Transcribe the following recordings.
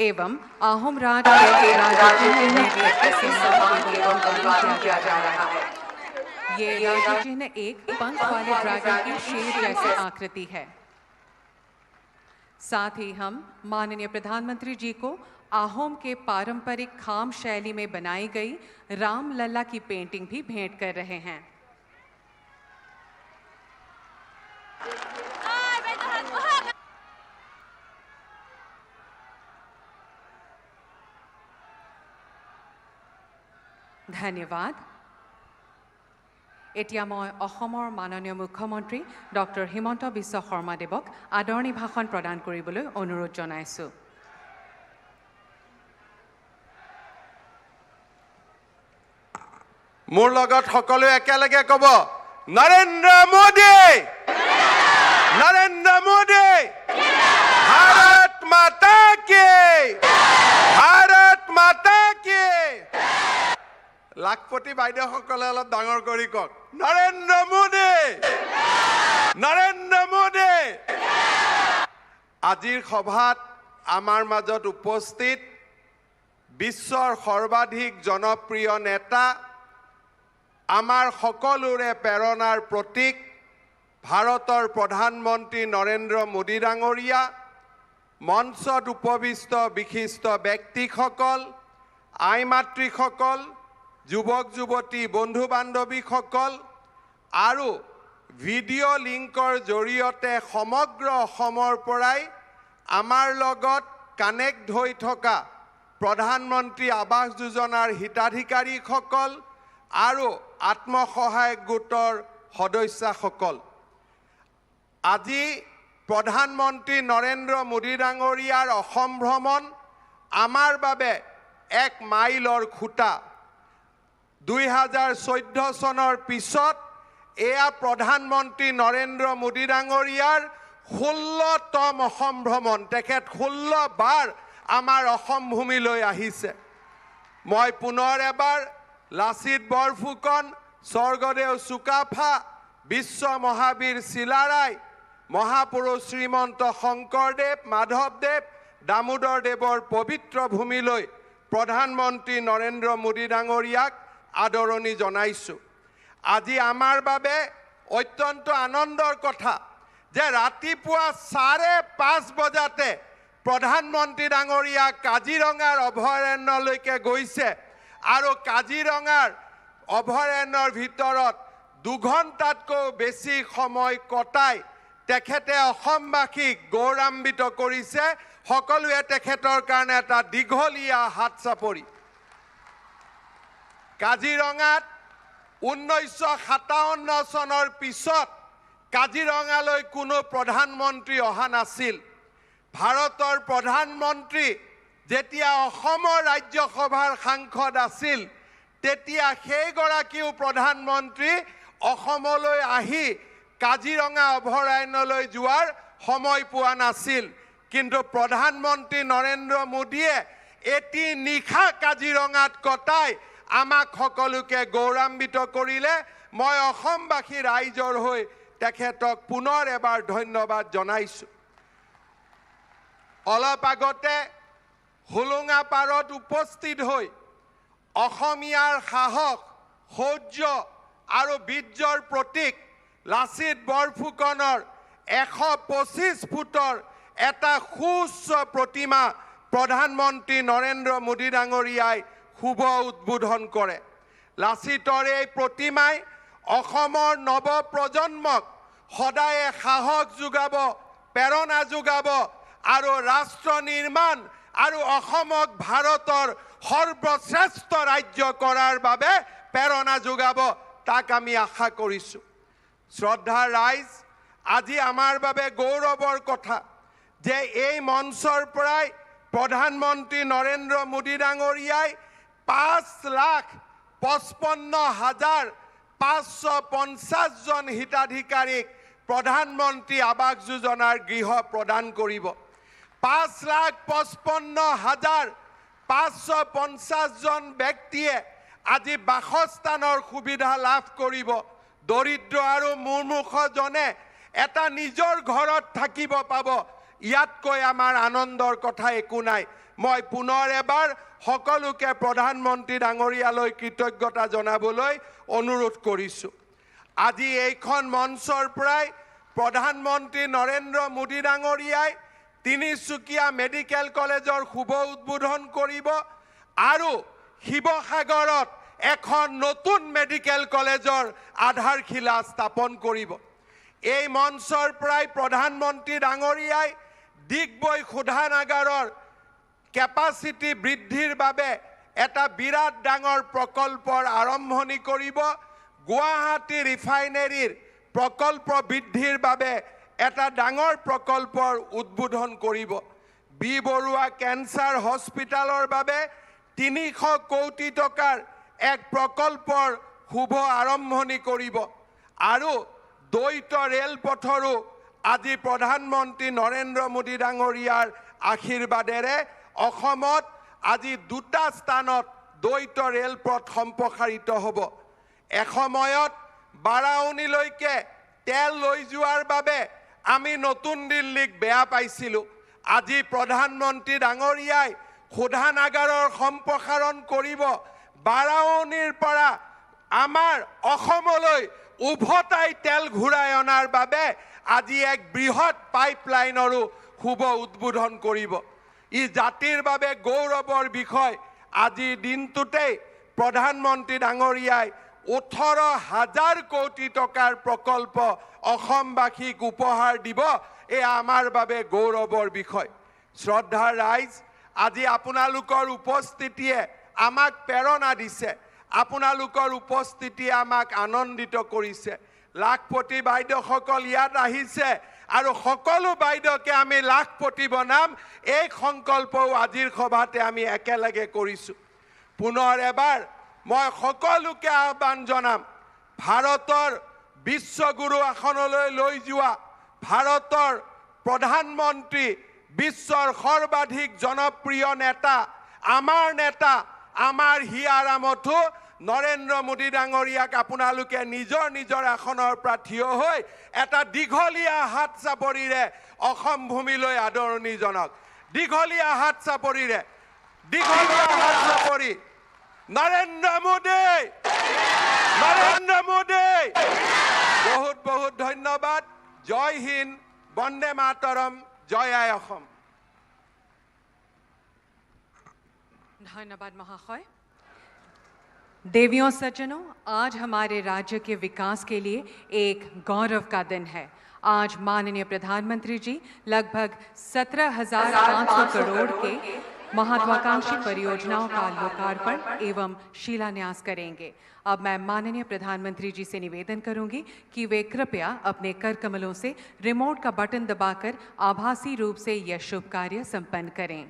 एवं आहोम राज के राजचिन्ह किया जा रहा है। ये राजचिन्ह एक पंख वाले ड्रैगन की शेर जैसी आकृति है। साथ ही हम माननीय प्रधानमंत्री जी को आहोम के पारंपरिक खाम शैली में बनाई गई राम लल्ला की पेंटिंग भी भेंट कर रहे हैं। धन्यवाद। এতিয়া মই অসমৰ মাননীয় মুখ্যমন্ত্ৰী ডক্টৰ হিমন্ত বিশ্ব শৰ্মাদেৱক আদৰণি ভাষণ প্ৰদান কৰিবলৈ অনুৰোধ জনাইছোঁ। মোৰ লগত সকলোৱে একেলগে ক'ব, নৰেন্দ্ৰ মোদী, নৰেন্দ্ৰ মোদী, ভাৰত মাতা কি, ভাৰত মাতা কি। লাখপতি বাইদেউসকলে অলপ ডাঙৰ কৰি কওক, নৰেন্দ্ৰ মোদী, নৰেন্দ্ৰ মোদী। আজিৰ সভাত আমাৰ মাজত উপস্থিত বিশ্বৰ সৰ্বাধিক জনপ্ৰিয় নেতা, আমাৰ সকলোৰে প্ৰেৰণাৰ প্ৰতীক ভাৰতৰ প্ৰধানমন্ত্ৰী নৰেন্দ্ৰ মোদী ডাঙৰীয়া, মঞ্চত উপবিষ্ট বিশিষ্ট ব্যক্তিসকল, আই মাতৃসকল, যুৱক যুৱতী বন্ধু বান্ধৱীসকল আৰু ভিডিঅ' লিংকৰ জৰিয়তে সমগ্ৰ অসমৰ পৰাই আমাৰ লগত কানেক্ট হৈ থকা প্ৰধানমন্ত্ৰী আৱাস যোজনাৰ হিতাধিকাৰীসকল আৰু আত্মসহায়ক গোটৰ সদস্যসকল, আজি প্ৰধানমন্ত্ৰী নৰেন্দ্ৰ মোদী ডাঙৰীয়াৰ অসম ভ্ৰমণ আমাৰ বাবে এক মাইলৰ খুঁটা। 2014 চনৰ পিছত এয়া প্ৰধানমন্ত্ৰী নৰেন্দ্ৰ মোদী ডাঙৰীয়াৰ 16তম অসম ভ্ৰমণ। তেখেত 16 বাৰ আমাৰ অসম ভূমিলৈ আহিছে। মই পুনৰ এবাৰ লাচিত বৰফুকন, স্বৰ্গদেউ চুকাফা, বিশ্ব মহাবীৰ চিলাৰায়, মহাপুৰুষ শ্ৰীমন্ত শংকৰদেৱ, মাধৱদেৱ, দামোদৰদেৱৰ পবিত্ৰ ভূমিলৈ প্ৰধানমন্ত্ৰী নৰেন্দ্ৰ মোদী ডাঙৰীয়াক আদৰণি জনাইছোঁ। আজি আমাৰ বাবে অত্যন্ত আনন্দৰ কথা যে ৰাতিপুৱা 5:30 বজাতে প্ৰধানমন্ত্ৰী ডাঙৰীয়া কাজিৰঙাৰ অভয়াৰণ্যলৈকে গৈছে আৰু কাজিৰঙাৰ অভয়াৰণ্যৰ ভিতৰত 2 ঘণ্টাতকৈ বেছি সময় কটাই তেখেতে অসমবাসীক গৌৰৱান্বিত কৰিছে। সকলোৱে তেখেতৰ কাৰণে এটা দীঘলীয়া হাত চাপৰি। কাজিৰঙাত 1957 চনৰ পিছত কাজিৰঙালৈ কোনো প্ৰধানমন্ত্ৰী অহা নাছিল। ভাৰতৰ প্ৰধানমন্ত্ৰী যেতিয়া অসমৰ ৰাজ্যসভাৰ সাংসদ আছিল তেতিয়া সেইগৰাকীও প্ৰধানমন্ত্ৰী অসমলৈ আহি কাজিৰঙা অভয়াৰণ্যলৈ যোৱাৰ সময় পোৱা নাছিল। কিন্তু প্ৰধানমন্ত্ৰী নৰেন্দ্ৰ মোদীয়ে এটি নিশা কাজিৰঙাত কটাই আমাক সকলোকে গৌৰৱান্বিত কৰিলে। মই অসমবাসী ৰাইজৰ হৈ তেখেতক পুনৰ এবাৰ ধন্যবাদ জনাইছোঁ। অলপ আগতে হোলোঙা পাৰত উপস্থিত হৈ অসমীয়াৰ সাহস, শৌৰ্য আৰু বীৰ্যৰ প্ৰতীক লাচিত বৰফুকনৰ 125 ফুটৰ এটা সুউচ্চ প্ৰতিমা প্ৰধানমন্ত্ৰী নৰেন্দ্ৰ মোদী ডাঙৰীয়াই শুভ উদ্বোধন কৰে। লাচিতৰ এই প্ৰতিমাই অসমৰ নৱপ্ৰজন্মক সদায়ে সাহস যোগাব, প্ৰেৰণা যোগাব আৰু ৰাষ্ট্ৰ নিৰ্মাণ আৰু অসমক ভাৰতৰ সৰ্বশ্ৰেষ্ঠ ৰাজ্য কৰাৰ বাবে প্ৰেৰণা যোগাব, তাক আমি আশা কৰিছোঁ। শ্ৰদ্ধাৰ ৰাইজ, আজি আমাৰ বাবে গৌৰৱৰ কথা যে এই মঞ্চৰ পৰাই প্ৰধানমন্ত্ৰী নৰেন্দ্ৰ মোদী ডাঙৰীয়াই 5,55,550 জন হিতাধিকাৰীক প্ৰধানমন্ত্ৰী আৱাস যোজনাৰ গৃহ প্ৰদান কৰিব। 5,55,550 জন ব্যক্তিয়ে আজি বাসস্থানৰ সুবিধা লাভ কৰিব। দৰিদ্ৰ আৰু মুৰ্মুষজনে এটা নিজৰ ঘৰত থাকিব পাব। ইয়াতকৈ আমাৰ আনন্দৰ কথা একো নাই। মই পুনৰ এবাৰ সকলোকে প্ৰধানমন্ত্ৰী ডাঙৰীয়ালৈ কৃতজ্ঞতা জনাবলৈ অনুৰোধ কৰিছোঁ। আজি এইখন মঞ্চৰ পৰাই প্ৰধানমন্ত্ৰী নৰেন্দ্ৰ মোদী ডাঙৰীয়াই তিনিচুকীয়া মেডিকেল কলেজৰ শুভ উদ্বোধন কৰিব আৰু শিৱসাগৰত এখন নতুন মেডিকেল কলেজৰ আধাৰশিলা স্থাপন কৰিব। এই মঞ্চৰ পৰাই প্ৰধানমন্ত্ৰী ডাঙৰীয়াই ডিগবৈ শোধনাগাৰৰ কেপাচিটি বৃদ্ধিৰ বাবে এটা বিৰাট ডাঙৰ প্ৰকল্পৰ আৰম্ভণি কৰিব। গুৱাহাটী ৰিফাইনেৰীৰ প্ৰকল্প বৃদ্ধিৰ বাবে এটা ডাঙৰ প্ৰকল্পৰ উদ্বোধন কৰিব। বি বৰুৱা কেঞ্চাৰ হস্পিটালৰ বাবে 300 কোটি টকাৰ এক প্ৰকল্পৰ শুভ আৰম্ভণি কৰিব আৰু দ্বৈত ৰেলপথৰো আজি প্ৰধানমন্ত্ৰী নৰেন্দ্ৰ মোদী ডাঙৰীয়াৰ আশীৰ্বাদেৰে অসমত আজি 2টা স্থানত দ্বৈত ৰেলপথ সম্প্ৰসাৰিত হ'ব। এসময়ত বাৰাউনীলৈকে তেল লৈ যোৱাৰ বাবে আমি নতুন দিল্লীক বেয়া পাইছিলোঁ। আজি প্ৰধানমন্ত্ৰী ডাঙৰীয়াই শোধনাগাৰৰ সম্প্ৰসাৰণ কৰিব। বাৰাউনীৰ পৰা আমাৰ অসমলৈ উভতাই তেল ঘূৰাই অনাৰ বাবে আজি এক বৃহৎ পাইপলাইনৰো শুভ উদ্বোধন কৰিব। ই জাতিৰ বাবে গৌৰৱৰ বিষয়। আজিৰ দিনটোতেই প্ৰধানমন্ত্ৰী ডাঙৰীয়াই 18,000 কোটি টকাৰ প্ৰকল্প অসমবাসীক উপহাৰ দিব। এয়া আমাৰ বাবে গৌৰৱৰ বিষয়। শ্ৰদ্ধাৰ ৰাইজ, আজি আপোনালোকৰ উপস্থিতিয়ে আমাক প্ৰেৰণা দিছে। আপোনালোকৰ উপস্থিতিয়ে আমাক আনন্দিত কৰিছে। লাখপতি বাইদেউসকল ইয়াত আহিছে আৰু সকলো বাইদেউকে আমি লাখপতি বনাম, এই সংকল্পও আজিৰ সভাতে আমি একেলগে কৰিছোঁ। পুনৰ এবাৰ মই সকলোকে আহ্বান জনাম, ভাৰতৰ বিশ্বগুৰু আসনলৈ লৈ যোৱা ভাৰতৰ প্ৰধানমন্ত্ৰী, বিশ্বৰ সৰ্বাধিক জনপ্ৰিয় নেতা, আমাৰ হিয়াৰামঠো নৰেন্দ্ৰ মোদী ডাঙৰীয়াক আপোনালোকে নিজৰ নিজৰ আসনৰ পৰা থিয় হৈ এটা দীঘলীয়া হাত চাপৰিৰে অসম ভূমিলৈ আদৰণি জনাওক। দীঘলীয়া হাত চাপৰি নৰেন্দ্ৰ মোদী, নৰেন্দ্ৰ মোদী। বহুত বহুত ধন্যবাদ। জয় হিন্দ, বন্দে মাতৰম, জয় আই অসম। धन्यवाद महाशय। देवियों सज्जनों, आज हमारे राज्य के विकास के लिए एक गौरव का दिन है। आज माननीय प्रधानमंत्री जी लगभग 17,500 करोड़ के महत्वाकांक्षी परियोजनाओं का लोकार्पण एवं शिलान्यास करेंगे। अब मैं माननीय प्रधानमंत्री जी से निवेदन करूंगी कि वे कृपया अपने कर कमलों से रिमोट का बटन दबाकर आभासी रूप से यह शुभ कार्य संपन्न करें।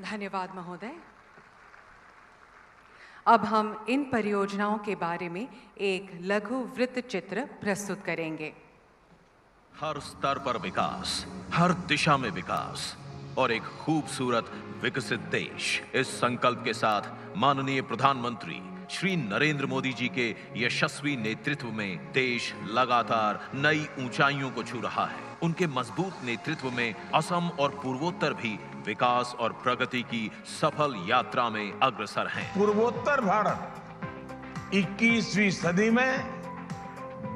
धन्यवाद महोदय। अब हम इन परियोजनाओं के बारे में एक लघु वृत्त चित्र प्रस्तुत करेंगे। हर स्तर पर विकास, हर दिशा में विकास और एक खूबसूरत विकसित देश। इस संकल्प के साथ माननीय प्रधानमंत्री श्री नरेंद्र मोदी जी के यशस्वी नेतृत्व में देश लगातार नई ऊंचाइयों को छू रहा है। उनके मजबूत नेतृत्व में असम और पूर्वोत्तर भी विकास और प्रगति की सफल यात्रा में अग्रसर हैं। पूर्वोत्तर भारत 21वीं सदी में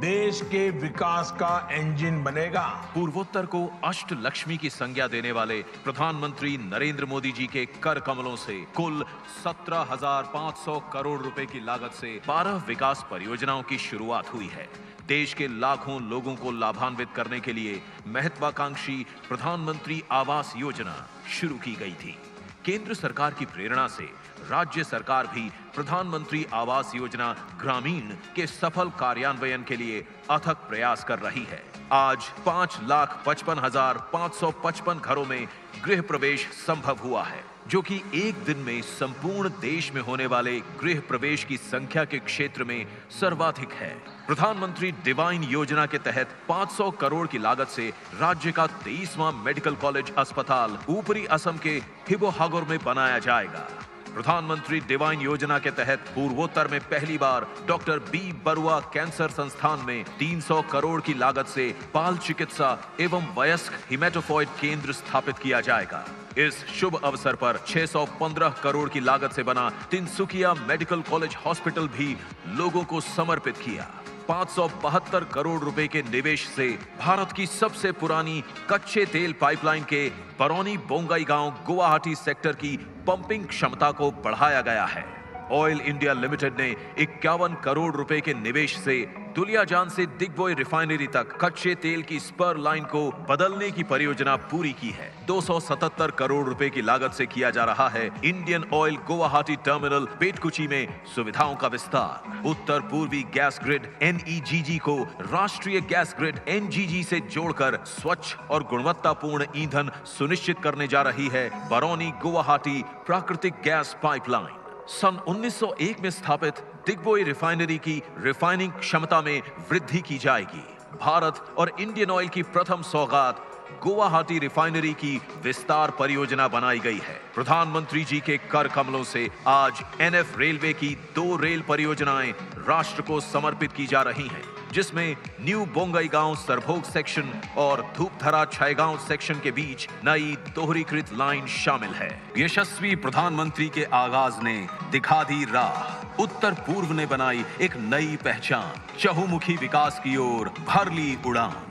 देश के विकास का इंजन बनेगा। पूर्वोत्तर को अष्ट लक्ष्मी की संज्ञा देने वाले प्रधानमंत्री नरेंद्र मोदी जी के कर कमलों से कुल 17,500 करोड़ रुपए की लागत से 12 विकास परियोजनाओं की शुरुआत हुई है। देश के लाखों लोगों को लाभान्वित करने के लिए महत्वाकांक्षी प्रधानमंत्री आवास योजना शुरू की गई थी। केंद्र सरकार की प्रेरणा से राज्य सरकार भी प्रधानमंत्री आवास योजना ग्रामीण के सफल कार्यान्वयन के लिए अथक प्रयास कर रही है। आज 5,55,555 घरों में गृह प्रवेश संभव हुआ है, जो कि एक दिन में संपूर्ण देश में होने वाले गृह प्रवेश की संख्या के क्षेत्र में सर्वाधिक है। प्रधानमंत्री डिवाइन योजना के तहत 500 करोड़ की लागत से राज्य का 23वां मेडिकल कॉलेज अस्पताल ऊपरी असम के हिबोहागोर में बनाया जाएगा। प्रधानमंत्री डिवाइन योजना के तहत पूर्वोत्तर में पहली बार डॉक्टर बी बरुआ कैंसर संस्थान में 300 करोड़ की लागत से बाल चिकित्सा एवं वयस्क हिमेटोफॉइड केंद्र स्थापित किया जाएगा। इस शुभ अवसर पर 615 करोड़ की लागत से बना तिनसुकिया मेडिकल कॉलेज हॉस्पिटल भी लोगों को समर्पित किया। 572 करोड़ रुपए के निवेश से भारत की सबसे पुरानी कच्चे तेल पाइपलाइन के बरौनी बोंगाई गांव गुवाहाटी सेक्टर की पंपिंग क्षमता को बढ़ाया गया है। ऑयल इंडिया लिमिटेड ने 51 करोड़ रुपए के निवेश से दुलियाजान से दिग्बोय रिफाइनरी तक कच्चे तेल की स्पर लाइन को बदलने की परियोजना पूरी की है। 277 करोड़ रुपए की लागत से किया जा रहा है इंडियन ऑयल गुवाहाटी टर्मिनल बेटकुची में सुविधाओं का विस्तार। उत्तर पूर्वी गैस ग्रिड NEGG को राष्ट्रीय गैस ग्रिड NGG से जोड़कर स्वच्छ और गुणवत्तापूर्ण ईंधन सुनिश्चित करने जा रही है बरौनी गुवाहाटी प्राकृतिक गैस पाइपलाइन। सन 1901 में स्थापित दिग्बोय रिफाइनरी की रिफाइनिंग क्षमता में वृद्धि की जाएगी। भारत और इंडियन ऑयल की प्रथम सौगात गुवाहाटी रिफाइनरी की विस्तार परियोजना बनाई गई है। प्रधानमंत्री जी के कर कमलों से आज NF रेलवे की 2 रेल परियोजनाएं राष्ट्र को समर्पित की जा रही हैं, जिसमें न्यू बोंगाई गांव सरभोग सेक्शन और धूपधरा छैगांव सेक्शन के बीच नई दोहरीकृत लाइन शामिल है। यशस्वी प्रधानमंत्री के आगाज ने दिखा दी राह। उत्तर पूर्व ने बनाई एक नई पहचान। चहुमुखी विकास की ओर भर ली उड़ान।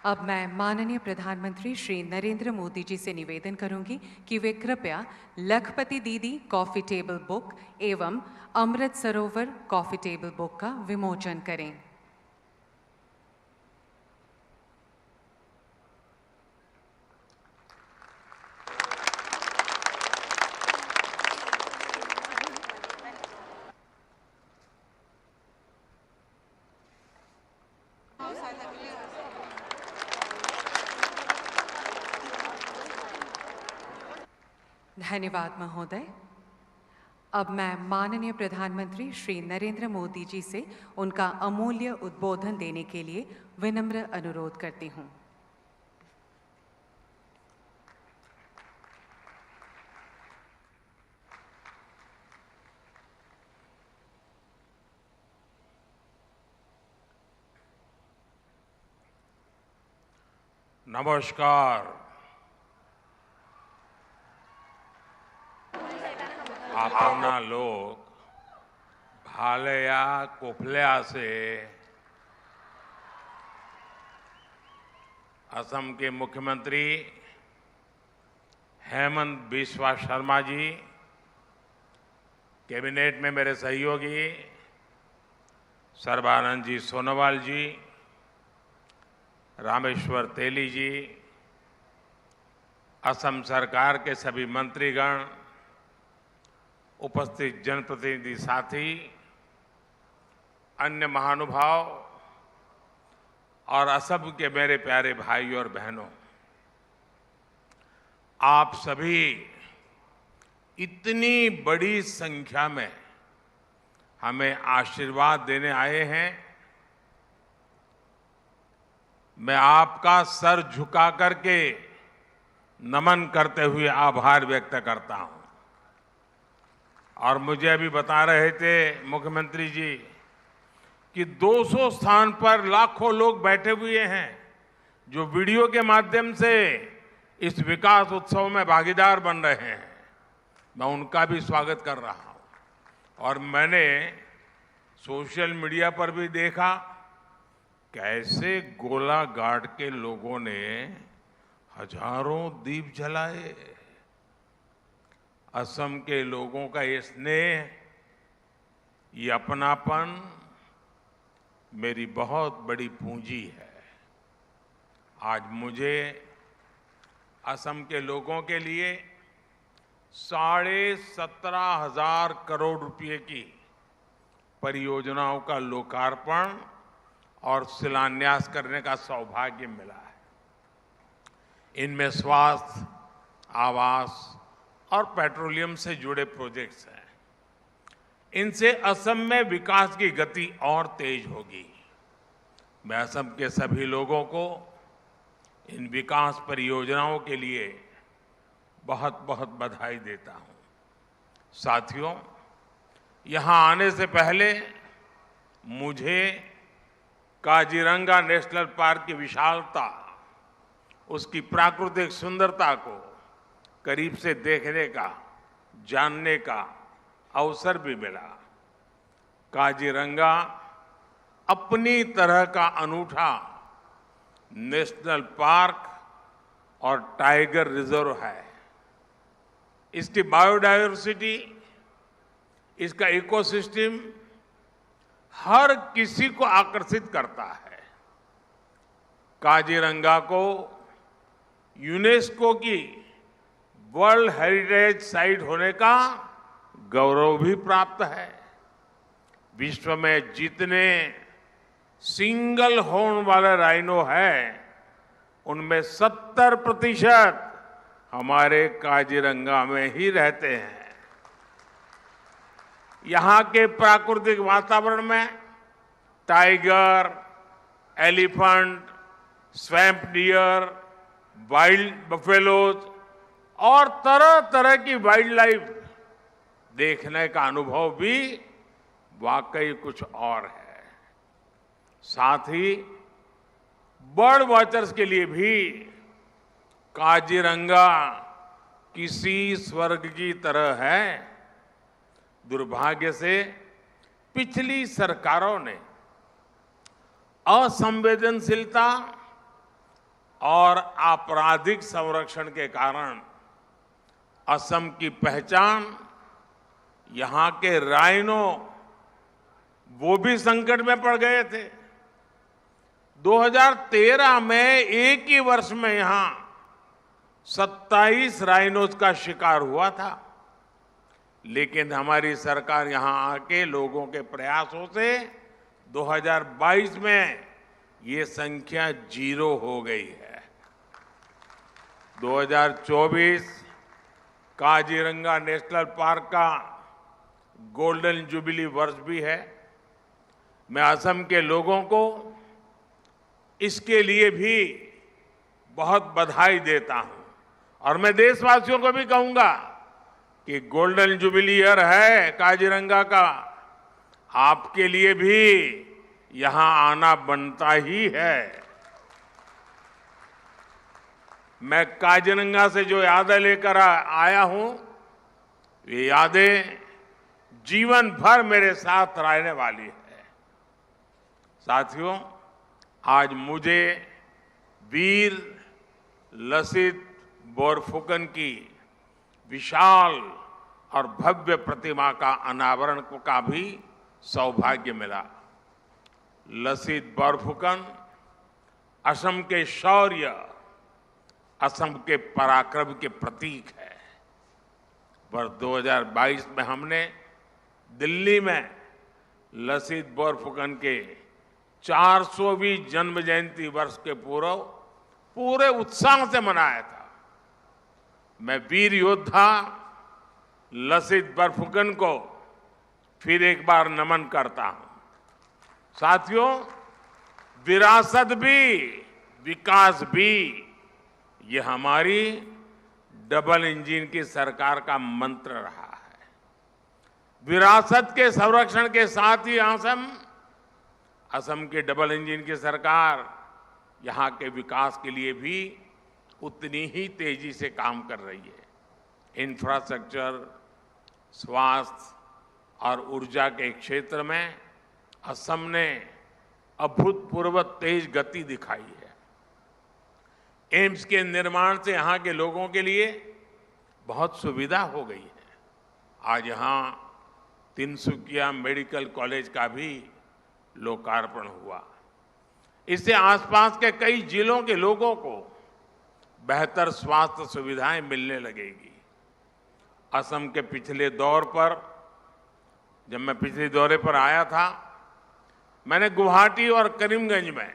अब मैं माननीय प्रधानमंत्री श्री नरेंद्र मोदी जी से निवेदन करूंगी कि वे कृपया लखपति दीदी कॉफी टेबल बुक एवं Amrit Sarovar coffee table book का विमोचन करें। धन्यवाद महोदय। अब मैं माननीय प्रधानमंत्री श्री नरेंद्र मोदी जी से उनका अमूल्य उद्बोधन देने के लिए विनम्र अनुरोध करती हूं। नमस्कार। आपना लोग भालया कुफल्या से असम के मुख्यमंत्री हेमंत बिस्वा शर्मा जी, कैबिनेट में मेरे सहयोगी सर्बानंद जी सोनोवाल जी, रामेश्वर तेली जी, असम सरकार के सभी मंत्रीगण, उपस्थित जनप्रतिनिधि साथी, अन्य महानुभाव और असम के मेरे प्यारे भाई और बहनों, आप सभी इतनी बड़ी संख्या में हमें आशीर्वाद देने आए हैं, मैं आपका सर झुका करके नमन करते हुए आभार व्यक्त करता हूं। और मुझे अभी बता रहे थे मुख्यमंत्री जी कि 200 स्थान पर लाखों लोग बैठे हुए हैं जो वीडियो के माध्यम से इस विकास उत्सव में भागीदार बन रहे हैं। मैं उनका भी स्वागत कर रहा हूं। और मैंने सोशल मीडिया पर भी देखा कैसे गोलाघाट के लोगों ने हजारों दीप जलाए। असम के लोगों का ये स्नेह, ये अपनापन मेरी बहुत बड़ी पूंजी है। आज मुझे असम के लोगों के लिए 17,500 करोड़ रुपए की परियोजनाओं का लोकार्पण और शिलान्यास करने का सौभाग्य मिला है। इनमें स्वास्थ्य, आवास और पेट्रोलियम से जुड़े प्रोजेक्ट्स हैं। इनसे असम में विकास की गति और तेज होगी। मैं असम के सभी लोगों को इन विकास परियोजनाओं के लिए बहुत बहुत बधाई देता हूं। साथियों, यहां आने से पहले मुझे काजीरंगा नेशनल पार्क की विशालता, उसकी प्राकृतिक सुंदरता को करीब से देखने का, जानने का अवसर भी मिला। काजीरंगा अपनी तरह का अनूठा नेशनल पार्क और टाइगर रिजर्व है। इसकी बायोडायवर्सिटी, इसका इकोसिस्टम हर किसी को आकर्षित करता है। काजीरंगा को यूनेस्को की वर्ल्ड हेरिटेज साइट होने का गौरव भी प्राप्त है। विश्व में जितने सिंगल हॉर्न वाले राइनो हैं, उनमें 70% हमारे काजीरंगा में ही रहते हैं। यहां के प्राकृतिक वातावरण में tiger, elephant, swamp dear, wild buffaloes और तरह तरह की वाइल्ड लाइफ देखने का अनुभव भी वाकई कुछ और है। साथ ही बर्ड वॉचर्स के लिए भी काजीरंगा किसी स्वर्ग की तरह है। दुर्भाग्य से पिछली सरकारों ने असंवेदनशीलता और आपराधिक संरक्षण के कारण असम की पहचान, यहां के राइनो वो भी संकट में पड़ गए थे। 2013 में एक ही वर्ष में यहां 27 राइनोज का शिकार हुआ था। लेकिन हमारी सरकार यहां आके लोगों के प्रयासों से 2022 में ये संख्या 0 हो गई है। 2024 काजीरंगा नेशनल पार्क का गोल्डन जुबिली वर्ष भी है। मैं असम के लोगों को इसके लिए भी बहुत बधाई देता हूं। और मैं देशवासियों को भी कहूंगा कि गोल्डन जुबिली ईयर है काजीरंगा का, आपके लिए भी यहां आना बनता ही है। मैं काजीरंगा से जो यादें लेकर आया हूं, ये यादें जीवन भर मेरे साथ रहने वाली है। साथियों, आज मुझे वीर लसित बोरफुकन की विशाल और भव्य प्रतिमा का अनावरण का भी सौभाग्य मिला। लसित बोरफुकन असम के शौर्य, असम के पराक्रम के प्रतीक है। वर्ष 2022 में हमने दिल्ली में लसित बोरफुकन के 400वीं जन्म जयंती वर्ष के पूर्व पूरे उत्साह से मनाया था। मैं वीर योद्धा लसित बोरफुकन को फिर एक बार नमन करता हूं। साथियों, विरासत भी विकास भी, ये हमारी डबल इंजन की सरकार का मंत्र रहा है। विरासत के संरक्षण के साथ ही असम की डबल इंजन की सरकार यहां के विकास के लिए भी उतनी ही तेजी से काम कर रही है। इंफ्रास्ट्रक्चर, स्वास्थ्य और ऊर्जा के क्षेत्र में असम ने अभूतपूर्व तेज गति दिखाई है। एम्स के निर्माण से यहां के लोगों के लिए बहुत सुविधा हो गई है। आज यहां तिनसुकिया मेडिकल कॉलेज का भी लोकार्पण हुआ। इससे आसपास के कई जिलों के लोगों को बेहतर स्वास्थ्य सुविधाएं मिलने लगेगी। असम के पिछले दौर पर, जब मैं पिछले दौरे पर आया था, मैंने गुवाहाटी और करीमगंज में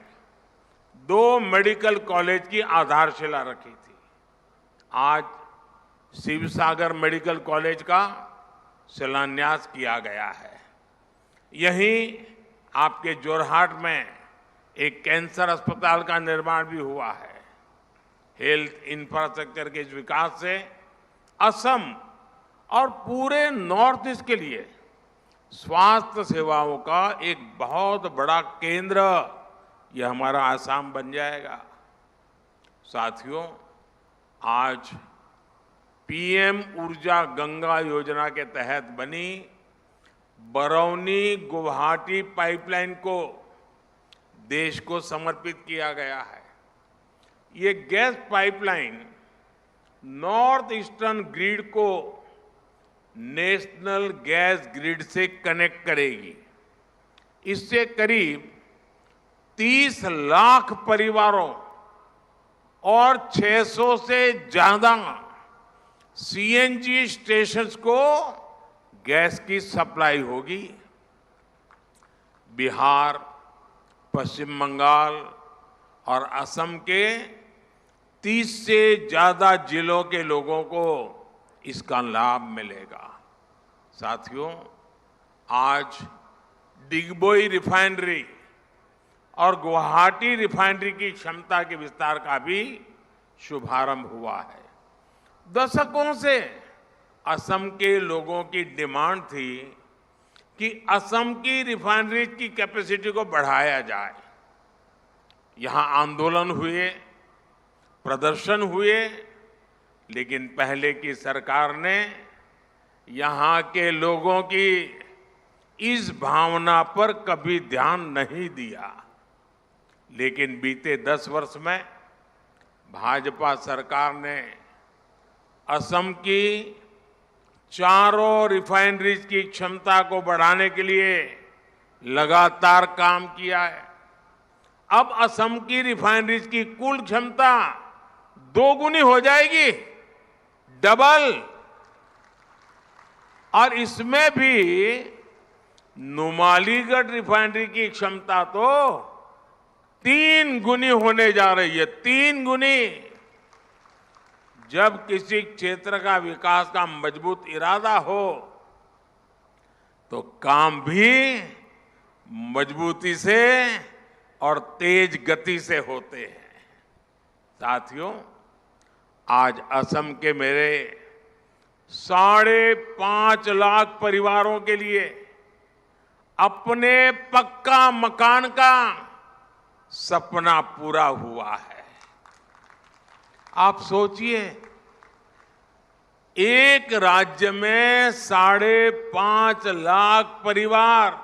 2 मेडिकल कॉलेज की आधारशिला रखी थी। आज शिवसागर मेडिकल कॉलेज का शिलान्यास किया गया है। यहीं आपके जोरहाट में एक कैंसर अस्पताल का निर्माण भी हुआ है। हेल्थ इंफ्रास्ट्रक्चर के इस विकास से असम और पूरे नॉर्थ ईस्ट के लिए स्वास्थ्य सेवाओं का एक बहुत बड़ा केंद्र यह हमारा आसाम बन जाएगा। साथियों, आज पीएम ऊर्जा गंगा योजना के तहत बनी बरौनी गुवाहाटी पाइपलाइन को देश को समर्पित किया गया है। ये gas pipeline north eastern grid को नेशनल गैस ग्रिड से कनेक्ट करेगी। इससे करीब 30 लाख परिवारों और 600 से ज्यादा सीएनजी स्टेशंस को गैस की सप्लाई होगी। बिहार, पश्चिम बंगाल और असम के 30 से ज्यादा जिलों के लोगों को इसका लाभ मिलेगा। साथियों, आज डिगबोई रिफाइनरी और गुवाहाटी रिफाइनरी की क्षमता के विस्तार का भी शुभारंभ हुआ है। दशकों से असम के लोगों की डिमांड थी कि असम की रिफाइनरी की कैपेसिटी को बढ़ाया जाए। यहां आंदोलन हुए, प्रदर्शन हुए, लेकिन पहले की सरकार ने यहां के लोगों की इस भावना पर कभी ध्यान नहीं दिया। लेकिन बीते 10 वर्ष में भाजपा सरकार ने असम की चारों रिफाइनरीज की क्षमता को बढ़ाने के लिए लगातार काम किया है। अब असम की रिफाइनरीज की कुल क्षमता 2 गुनी हो जाएगी, डबल। और इसमें भी नुमालीगढ़ रिफाइनरी की क्षमता तो 3 गुनी होने जा रही है, 3 गुनी। जब किसी क्षेत्र का विकास का मजबूत इरादा हो तो काम भी मजबूती से और तेज गति से होते हैं। साथियों, आज असम के मेरे 5.5 लाख परिवारों के लिए अपने पक्का मकान का सपना पूरा हुआ है। आप सोचिए, एक राज्य में 5.5 लाख परिवार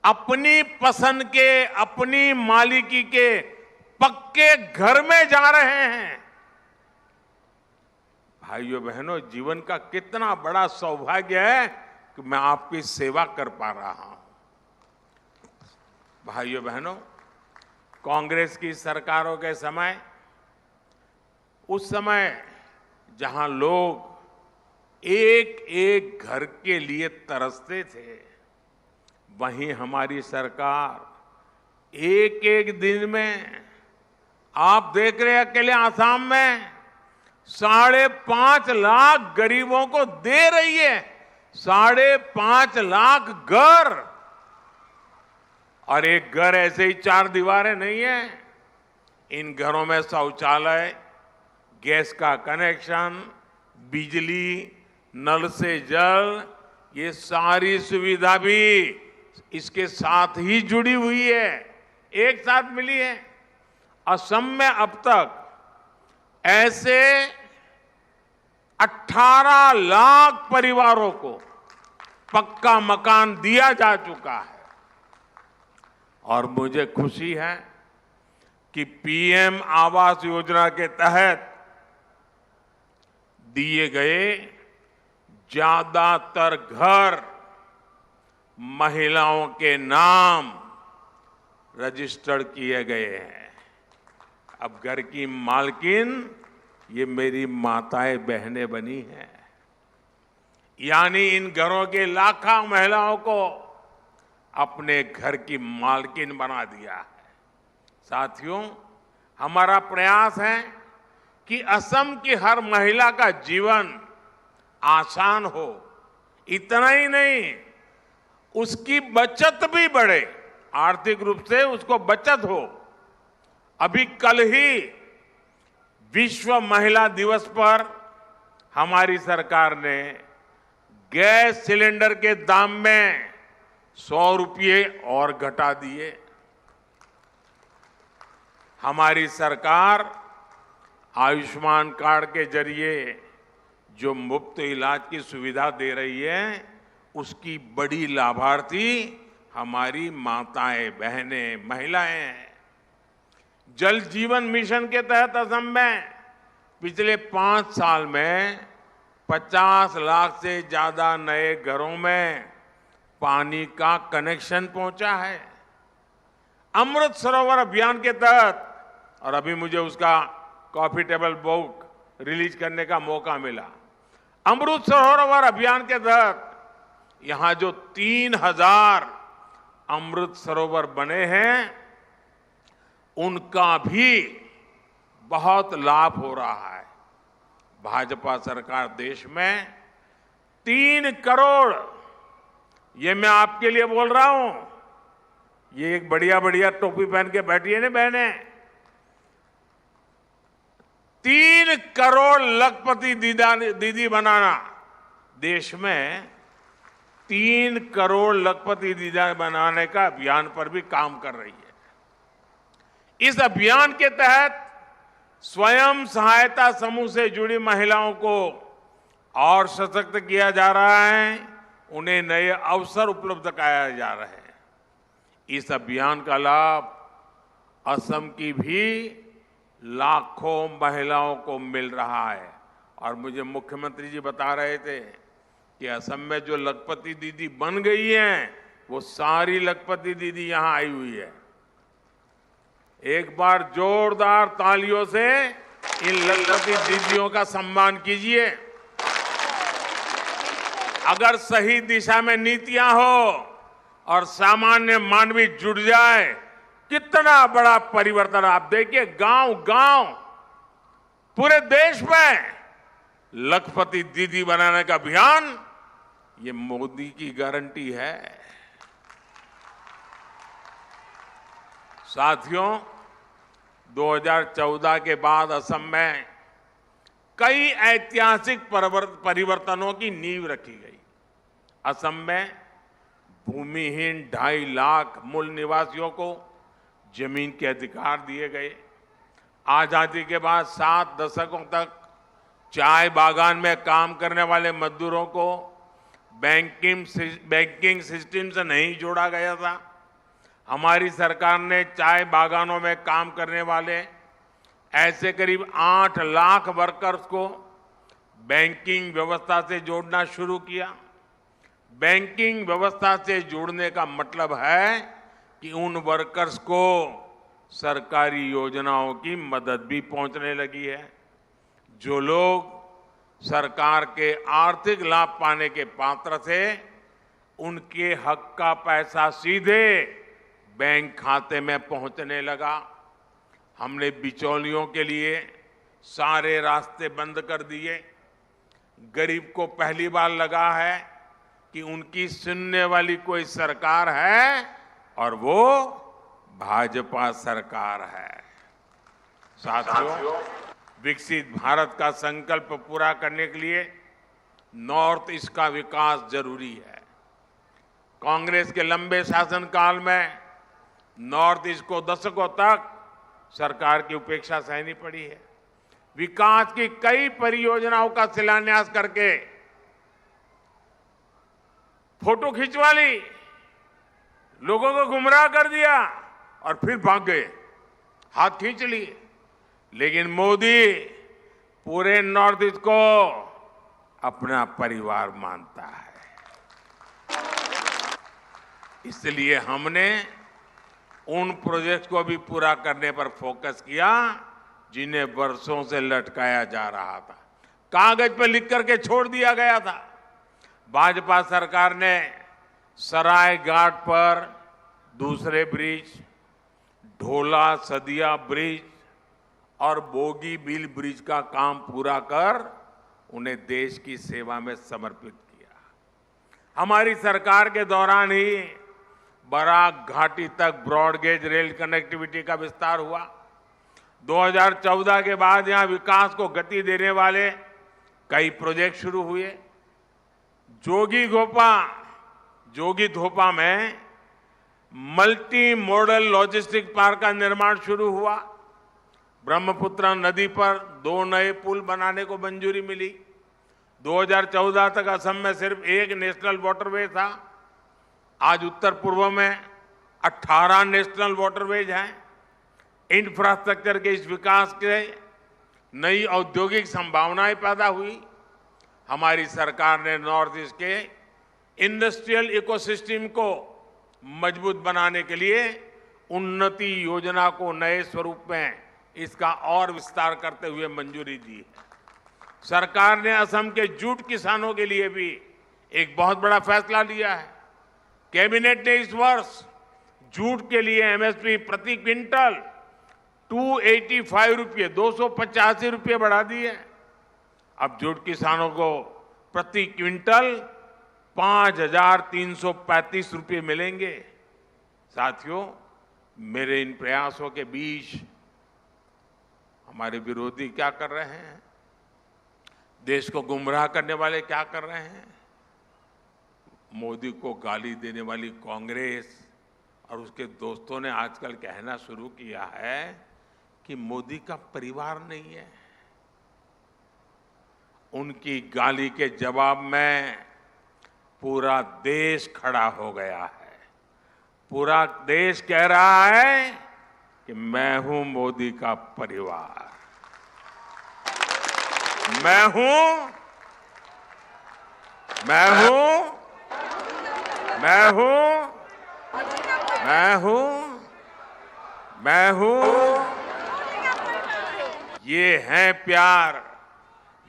अपनी पसंद के, अपनी मालिकी के पक्के घर में जा रहे हैं। भाइयों बहनों, जीवन का कितना बड़ा सौभाग्य है कि मैं आपकी सेवा कर पा रहा हूं। भाइयों बहनों, कांग्रेस की सरकारों के समय, उस समय जहां लोग एक एक घर के लिए तरसते थे, वहीं हमारी सरकार एक एक दिन में, आप देख रहे हैं अकेले आसाम में 5.5 लाख गरीबों को दे रही है 5.5 लाख घर, और एक घर ऐसे ही 4 दीवारें नहीं है। इन घरों में शौचालय, गैस का कनेक्शन, बिजली, नल से जल, ये सारी सुविधा भी इसके साथ ही जुड़ी हुई है, एक साथ मिली है। असम में अब तक ऐसे 18 लाख परिवारों को पक्का मकान दिया जा चुका है। और मुझे खुशी है कि पीएम आवास योजना के तहत दिए गए ज्यादातर घर महिलाओं के नाम रजिस्टर्ड किए गए हैं। अब घर की मालकिन ये मेरी माताएं बहनें बनी हैं, यानी इन घरों के लाखों महिलाओं को अपने घर की मालकिन बना दिया है। साथियों, हमारा प्रयास है कि असम की हर महिला का जीवन आसान हो। इतना ही नहीं, उसकी बचत भी बढ़े, आर्थिक रूप से उसको बचत हो। अभी कल ही विश्व महिला दिवस पर हमारी सरकार ने गैस सिलेंडर के दाम में 100 रुपये और घटा दिए। हमारी सरकार आयुष्मान कार्ड के जरिए जो मुफ्त इलाज की सुविधा दे रही है, उसकी बड़ी लाभार्थी हमारी माताएं, बहनें, महिलाएं हैं। जल जीवन मिशन के तहत असम में पिछले 5 साल में 50 लाख से ज्यादा नए घरों में पानी का कनेक्शन पहुंचा है। अमृत सरोवर अभियान के तहत, और अभी मुझे उसका कॉफी टेबल बुक रिलीज करने का मौका मिला, अमृत सरोवर अभियान के तहत यहां जो 3000 अमृत सरोवर बने हैं, उनका भी बहुत लाभ हो रहा है। भाजपा सरकार देश में 3 करोड़, ये मैं आपके लिए बोल रहा हूं, ये एक बढ़िया बढ़िया टोपी पहन के बैठी है ना बहने, 3 करोड़ लखपति दीदी बनाना, देश में 3 करोड़ लखपति दीदी बनाने का अभियान पर भी काम कर रही है। इस अभियान के तहत स्वयं सहायता समूह से जुड़ी महिलाओं को और सशक्त किया जा रहा है, उन्हें नए अवसर उपलब्ध कराए जा रहे हैं। इस अभियान का लाभ असम की भी लाखों महिलाओं को मिल रहा है। और मुझे मुख्यमंत्री जी बता रहे थे कि असम में जो लखपति दीदी बन गई हैं, वो सारी लखपति दीदी यहां आई हुई है। एक बार जोरदार तालियों से इन लखपति दीदियों का सम्मान कीजिए। अगर सही दिशा में नीतियां हो और सामान्य मानवी जुट जाए, कितना बड़ा परिवर्तन। आप देखिए, गांव गांव पूरे देश में लखपति दीदी बनाने का अभियान, ये मोदी की गारंटी है। साथियों, 2014 के बाद असम में कई ऐतिहासिक परिवर्तनों की नींव रखी गई। असम में भूमिहीन 2.5 लाख मूल निवासियों को जमीन के अधिकार दिए गए। आजादी के बाद 7 दशकों तक चाय बागान में काम करने वाले मजदूरों को बैंकिंग सिस्टम से नहीं जोड़ा गया था। हमारी सरकार ने चाय बागानों में काम करने वाले ऐसे करीब 8 लाख वर्कर्स को बैंकिंग व्यवस्था से जोड़ना शुरू किया। बैंकिंग व्यवस्था से जोड़ने का मतलब है कि उन वर्कर्स को सरकारी योजनाओं की मदद भी पहुंचने लगी है। जो लोग सरकार के आर्थिक लाभ पाने के पात्र थे, उनके हक का पैसा सीधे बैंक खाते में पहुंचने लगा। हमने बिचौलियों के लिए सारे रास्ते बंद कर दिए। गरीब को पहली बार लगा है कि उनकी सुनने वाली कोई सरकार है और वो भाजपा सरकार है। साथियों, विकसित भारत का संकल्प पूरा करने के लिए नॉर्थ ईस्ट का विकास जरूरी है। कांग्रेस के लंबे शासनकाल में नॉर्थ ईस्ट को दशकों तक सरकार की उपेक्षा सहनी पड़ी है। विकास की कई परियोजनाओं का शिलान्यास करके फोटो खिंचवा ली, लोगों को गुमराह कर दिया और फिर भाग गए, हाथ खींच लिए। लेकिन मोदी पूरे नॉर्थ ईस्ट को अपना परिवार मानता है। इसलिए हमने उन प्रोजेक्ट को भी पूरा करने पर फोकस किया जिन्हें वर्षों से लटकाया जा रहा था, कागज पर लिख करके छोड़ दिया गया था। भाजपा सरकार ने सराय घाट पर दूसरे ब्रिज, ढोला सदिया ब्रिज और बोगी बिल ब्रिज का काम पूरा कर उन्हें देश की सेवा में समर्पित किया। हमारी सरकार के दौरान ही बराक घाटी तक ब्रॉडगेज रेल कनेक्टिविटी का विस्तार हुआ। 2014 के बाद यहां विकास को गति देने वाले कई प्रोजेक्ट शुरू हुए। जोगी धोपा में मल्टी मॉडल लॉजिस्टिक पार्क का निर्माण शुरू हुआ। ब्रह्मपुत्र नदी पर 2 नए पुल बनाने को मंजूरी मिली। 2014 तक असम में सिर्फ एक नेशनल वाटरवे था, आज उत्तर पूर्व में 18 नेशनल वाटरवेज हैं। इंफ्रास्ट्रक्चर के इस विकास के नई औद्योगिक संभावनाएं पैदा हुई। हमारी सरकार ने नॉर्थ ईस्ट के इंडस्ट्रियल इकोसिस्टम को मजबूत बनाने के लिए उन्नति योजना को नए स्वरूप में इसका और विस्तार करते हुए मंजूरी दी है। सरकार ने असम के जूट किसानों के लिए भी एक बहुत बड़ा फैसला लिया है। कैबिनेट ने इस वर्ष जूट के लिए एमएसपी प्रति क्विंटल 285 रुपये 285 रुपये बढ़ा दिए। अब जूट किसानों को प्रति क्विंटल 5,335 रुपये मिलेंगे। साथियों, मेरे इन प्रयासों के बीच हमारे विरोधी क्या कर रहे हैं, देश को गुमराह करने वाले क्या कर रहे हैं। मोदी को गाली देने वाली कांग्रेस और उसके दोस्तों ने आजकल कहना शुरू किया है कि मोदी का परिवार नहीं है। उनकी गाली के जवाब में पूरा देश खड़ा हो गया है। पूरा देश कह रहा है कि मैं हूं मोदी का परिवार, मैं हूं ये है प्यार,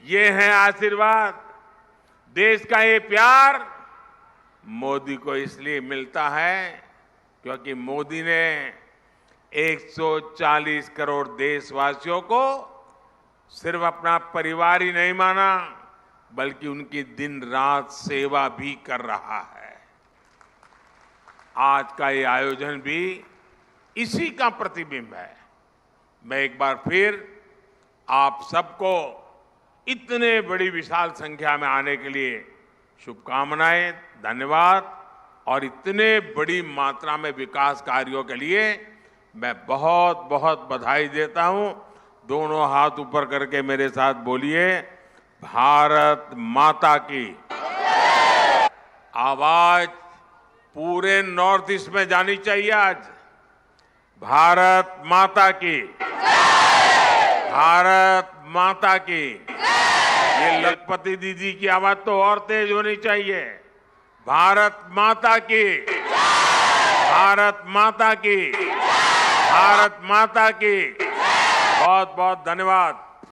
ये है आशीर्वाद। देश का ये प्यार मोदी को इसलिए मिलता है क्योंकि मोदी ने 140 करोड़ देशवासियों को सिर्फ अपना परिवार ही नहीं माना, बल्कि उनकी दिन रात सेवा भी कर रहा है। आज का ये आयोजन भी इसी का प्रतिबिंब है। मैं एक बार फिर आप सबको इतने बड़ी विशाल संख्या में आने के लिए शुभकामनाएं, धन्यवाद। और इतने बड़ी मात्रा में विकास कार्यों के लिए मैं बहुत बहुत बधाई देता हूं। दोनों हाथ ऊपर करके मेरे साथ बोलिए, भारत माता की। आवाज पूरे नॉर्थ ईस्ट में जानी चाहिए आज, भारत माता की, भारत माता की। ये लखपति दीदी की आवाज तो और तेज होनी चाहिए, भारत माता की, भारत माता की, भारत माता की। बहुत बहुत धन्यवाद।